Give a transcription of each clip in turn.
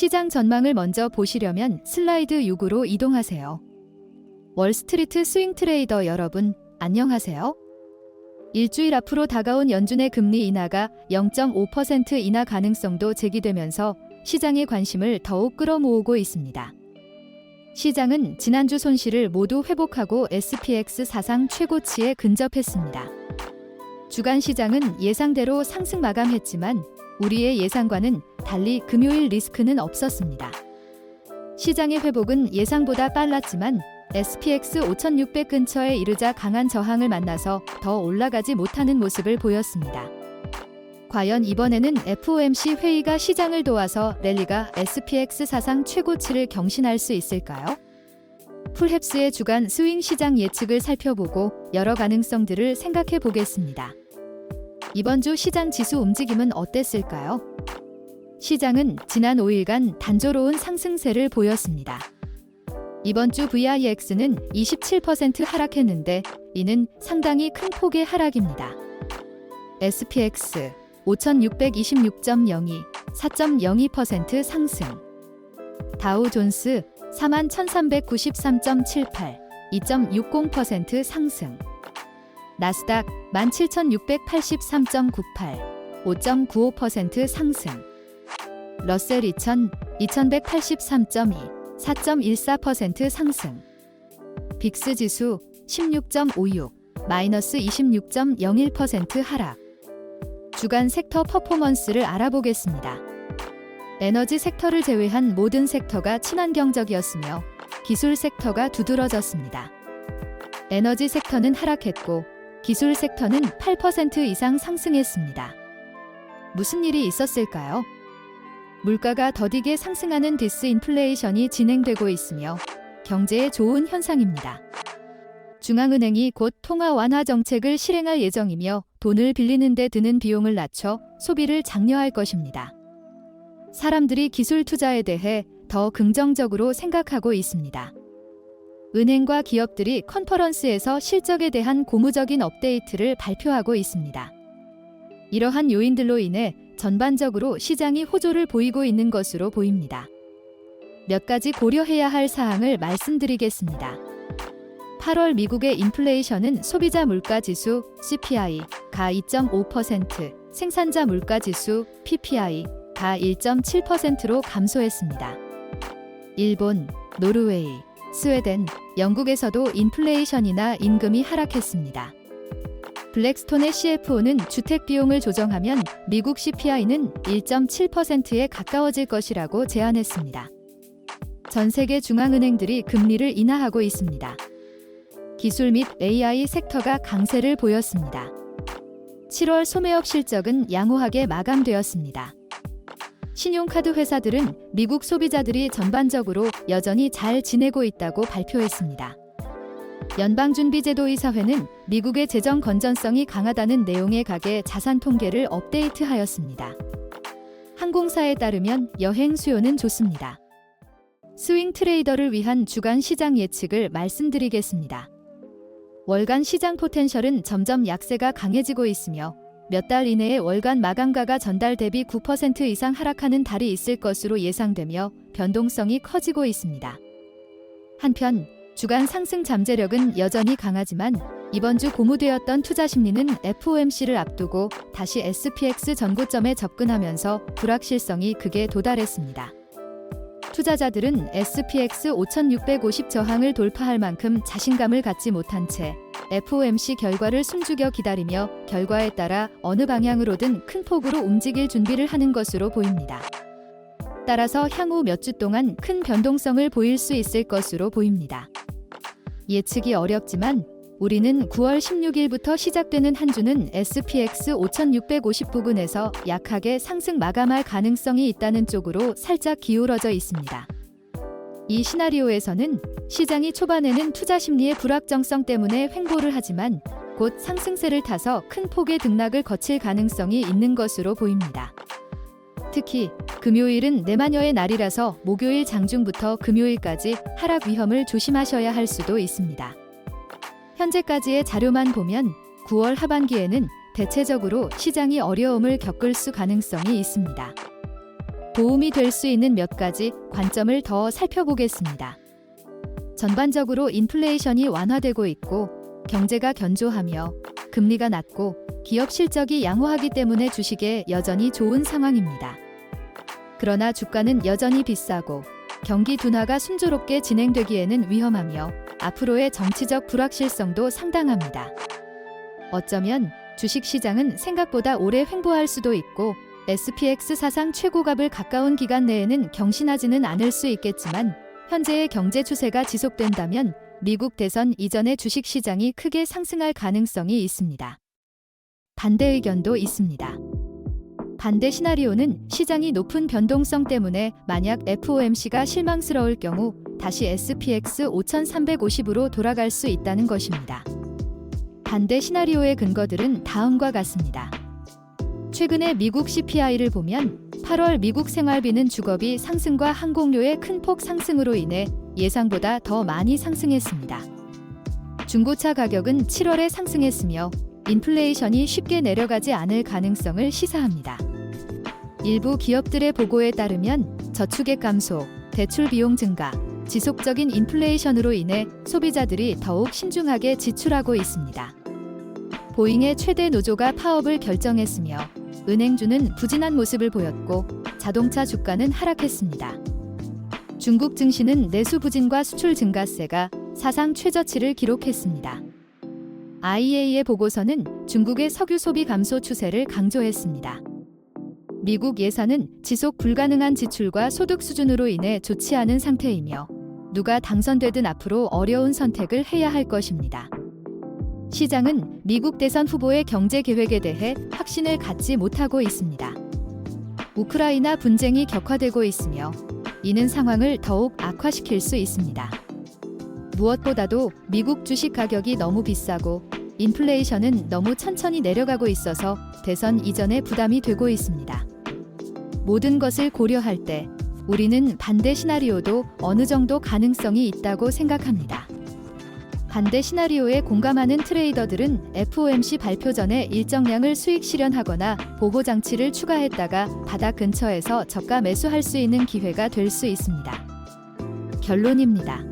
시장 전망을 먼저 보시려면 슬라이드 6으로 이동하세요. 월스트리트 스윙 트레이더 여러분, 안녕하세요. 일주일 앞으로 다가온 연준의 금리 인하가 0.5% 인하 가능성도 제기되면서 시장의 관심을 더욱 끌어모으고 있습니다. 시장은 지난주 손실을 모두 회복하고 SPX 사상 최고치에 근접했습니다. 주간 시장은 예상대로 상승 마감했지만 우리의 예상과는 달리 금요일 리스크는 없었습니다. 시장의 회복은 예상보다 빨랐지만 SPX 5600 근처에 이르자 강한 저항을 만나서 더 올라가지 못하는 모습을 보였습니다. 과연 이번에는 FOMC 회의가 시장을 도와서 랠리가 SPX 사상 최고치를 경신할 수 있을까요? 풀헵스의 주간 스윙 시장 예측을 살펴보고 여러 가능성들을 생각해 보겠습니다. 이번 주 시장 지수 움직임은 어땠을까요? 시장은 지난 5일간 단조로운 상승세를 보였습니다. 이번 주 VIX는 27% 하락했는데 이는 상당히 큰 폭의 하락입니다. SPX 5626.02, 4.02% 상승. 다우 존스 41,393.78, 2.60% 상승. 나스닥 17,683.98, 5.95% 상승. 러셀 2000, 2183.2, 4.14% 상승. 빅스 지수 16.56, 마이너스 26.01% 하락. 주간 섹터 퍼포먼스를 알아보겠습니다. 에너지 섹터를 제외한 모든 섹터가 친환경적이었으며 기술 섹터가 두드러졌습니다. 에너지 섹터는 하락했고 기술 섹터는 8% 이상 상승했습니다. 무슨 일이 있었을까요? 물가가 더디게 상승하는 디스인플레이션이 진행되고 있으며 경제에 좋은 현상입니다. 중앙은행이 곧 통화 완화 정책을 실행할 예정이며 돈을 빌리는 데 드는 비용을 낮춰 소비를 장려할 것입니다. 사람들이 기술 투자에 대해 더 긍정적으로 생각하고 있습니다. 은행과 기업들이 컨퍼런스에서 실적에 대한 고무적인 업데이트를 발표하고 있습니다. 이러한 요인들로 인해 전반적으로 시장이 호조를 보이고 있는 것으로 보입니다. 몇 가지 고려해야 할 사항을 말씀드리겠습니다. 8월 미국의 인플레이션은 소비자 물가지수 CPI가 2.5%, 생산자 물가지수 PPI가 1.7%로 감소했습니다. 일본, 노르웨이, 스웨덴, 영국에서도 인플레이션이나 임금이 하락했습니다. 블랙스톤의 CFO는 주택 비용을 조정하면 미국 CPI는 1.7%에 가까워질 것이라고 제안했습니다. 전 세계 중앙은행들이 금리를 인하하고 있습니다. 기술 및 AI 섹터가 강세를 보였습니다. 7월 소매업 실적은 양호하게 마감되었습니다. 신용카드 회사들은 미국 소비자들이 전반적으로 여전히 잘 지내고 있다고 발표했습니다. 연방준비제도이사회는 미국의 재정 건전성이 강하다는 내용의 가계 자산 통계를 업데이트하였습니다. 항공사에 따르면 여행 수요는 좋습니다. 스윙 트레이더를 위한 주간 시장 예측을 말씀드리겠습니다. 월간 시장 포텐셜은 점점 약세가 강해지고 있으며 몇 달 이내에 월간 마감가가 전달 대비 9% 이상 하락하는 달이 있을 것으로 예상되며 변동성이 커지고 있습니다. 한편 주간 상승 잠재력은 여전히 강하지만 이번 주 고무되었던 투자 심리는 FOMC를 앞두고 다시 SPX 전고점에 접근하면서 불확실성이 극에 도달했습니다. 투자자들은 SPX 5650 저항을 돌파할 만큼 자신감을 갖지 못한 채 FOMC 결과를 숨죽여 기다리며 결과에 따라 어느 방향으로든 큰 폭으로 움직일 준비를 하는 것으로 보입니다. 따라서 향후 몇 주 동안 큰 변동성을 보일 수 있을 것으로 보입니다. 예측이 어렵지만 우리는 9월 16일부터 시작되는 한 주는 SPX 5650 부근에서 약하게 상승 마감할 가능성이 있다는 쪽으로 살짝 기울어져 있습니다. 이 시나리오에서는 시장이 초반에는 투자 심리의 불확정성 때문에 횡보를 하지만 곧 상승세를 타서 큰 폭의 등락을 거칠 가능성이 있는 것으로 보입니다. 특히 금요일은 내마녀의 날이라서 목요일 장중부터 금요일까지 하락 위험을 조심하셔야 할 수도 있습니다. 현재까지의 자료만 보면 9월 하반기에는 대체적으로 시장이 어려움을 겪을 수 가능성이 있습니다. 도움이 될 수 있는 몇 가지 관점을 더 살펴보겠습니다. 전반적으로 인플레이션이 완화되고 있고 경제가 견조하며 금리가 낮고 기업 실적이 양호하기 때문에 주식에 여전히 좋은 상황입니다. 그러나 주가는 여전히 비싸고 경기 둔화가 순조롭게 진행되기에는 위험하며 앞으로의 정치적 불확실성도 상당합니다. 어쩌면 주식시장은 생각보다 오래 횡보할 수도 있고 SPX 사상 최고값을 가까운 기간 내에는 경신하지는 않을 수 있겠지만 현재의 경제 추세가 지속된다면 미국 대선 이전에 주식시장이 크게 상승할 가능성이 있습니다. 반대 의견도 있습니다. 반대 시나리오는 시장이 높은 변동성 때문에 만약 FOMC가 실망스러울 경우 다시 SPX 5350으로 돌아갈 수 있다는 것입니다. 반대 시나리오의 근거들은 다음과 같습니다. 최근에 미국 CPI를 보면 8월 미국 생활비는 주거비 상승과 항공료의 큰 폭 상승으로 인해 예상보다 더 많이 상승했습니다. 중고차 가격은 7월에 상승했으며 인플레이션이 쉽게 내려가지 않을 가능성을 시사합니다. 일부 기업들의 보고에 따르면 저축액 감소, 대출 비용 증가, 지속적인 인플레이션으로 인해 소비자들이 더욱 신중하게 지출하고 있습니다. 보잉의 최대 노조가 파업을 결정했으며 은행주는 부진한 모습을 보였고 자동차 주가는 하락했습니다. 중국 증시는 내수 부진과 수출 증가세가 사상 최저치를 기록했습니다. IEA의 보고서는 중국의 석유 소비 감소 추세를 강조했습니다. 미국 예산은 지속 불가능한 지출과 소득 수준으로 인해 좋지 않은 상태이며 누가 당선되든 앞으로 어려운 선택을 해야 할 것입니다. 시장은 미국 대선 후보의 경제 계획에 대해 확신을 갖지 못하고 있습니다. 우크라이나 분쟁이 격화되고 있으며 이는 상황을 더욱 악화시킬 수 있습니다. 무엇보다도 미국 주식 가격이 너무 비싸고 인플레이션은 너무 천천히 내려가고 있어서 대선 이전에 부담이 되고 있습니다. 모든 것을 고려할 때 우리는 반대 시나리오도 어느 정도 가능성이 있다고 생각합니다. 반대 시나리오에 공감하는 트레이더들은 FOMC 발표 전에 일정량을 수익 실현하거나 보호 장치를 추가했다가 바닥 근처에서 저가 매수할 수 있는 기회가 될 수 있습니다. 결론입니다.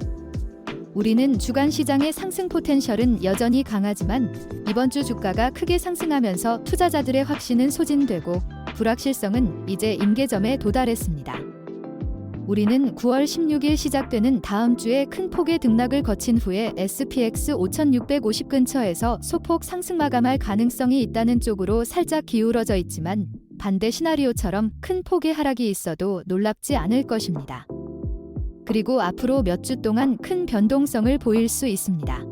우리는 주간 시장의 상승 포텐셜은 여전히 강하지만 이번 주 주가가 크게 상승하면서 투자자들의 확신은 소진되고 불확실성은 이제 임계점에 도달했습니다. 우리는 9월 16일 시작되는 다음 주에 큰 폭의 등락을 거친 후에 SPX 5650 근처에서 소폭 상승 마감할 가능성이 있다는 쪽으로 살짝 기울어져 있지만 반대 시나리오처럼 큰 폭의 하락이 있어도 놀랍지 않을 것입니다. 그리고 앞으로 몇 주 동안 큰 변동성을 보일 수 있습니다.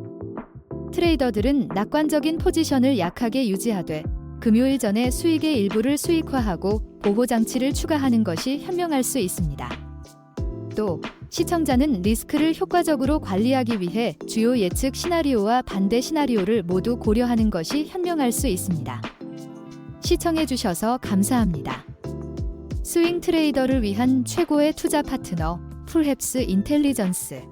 트레이더들은 낙관적인 포지션을 약하게 유지하되 금요일 전에 수익의 일부를 수익화하고 보호 장치를 추가하는 것이 현명할 수 있습니다. 또 시청자는 리스크를 효과적으로 관리하기 위해 주요 예측 시나리오와 반대 시나리오를 모두 고려하는 것이 현명할 수 있습니다. 시청해주셔서 감사합니다. 스윙 트레이더를 위한 최고의 투자 파트너 풀헵스 인텔리전스